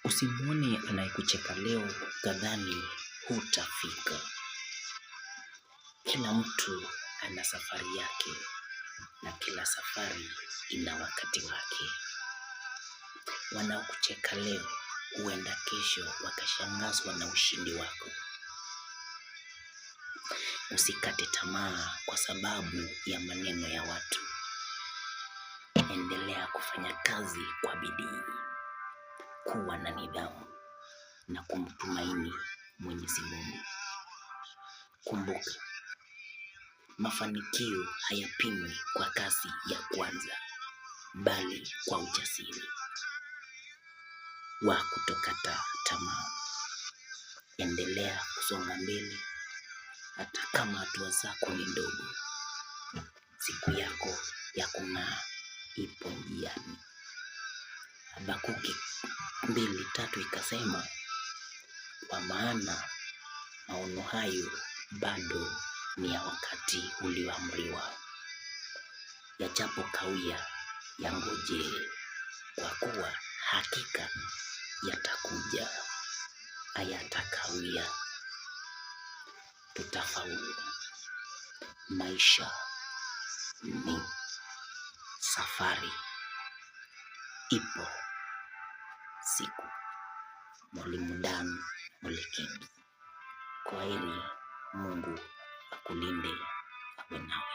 Usimuone anayekucheka leo kadhani hutafika. Kila mtu ana safari yake na kila safari ina wakati wake. Wanaokucheka leo huenda kesho wakashangazwa na ushindi wako. Usikate tamaa kwa sababu ya maneno ya watu. Endelea kufanya kazi kwa bidii, kuwa na nidhamu na kumtumaini Mwenyezi Mungu. Kumbuka, mafanikio hayapimwi kwa kasi ya kwanza, bali kwa ujasiri wa kutokata tamaa. Endelea kusonga mbele hata kama hatua zako ni ndogo. Siku yako ya kung'aa ipo njiani. Habakuki 2:3 ikasema, kwa maana maono hayo bado ni ya wakati ulioamriwa. Yajapo kawia yangojee, kwa kuwa hakika yatakuja, hayatakawia. Tutafaulu. Maisha ni safari. Ipo siku. Mwalimu Dan Molekini. Kwaheri, Mungu akulinde, awe nawe.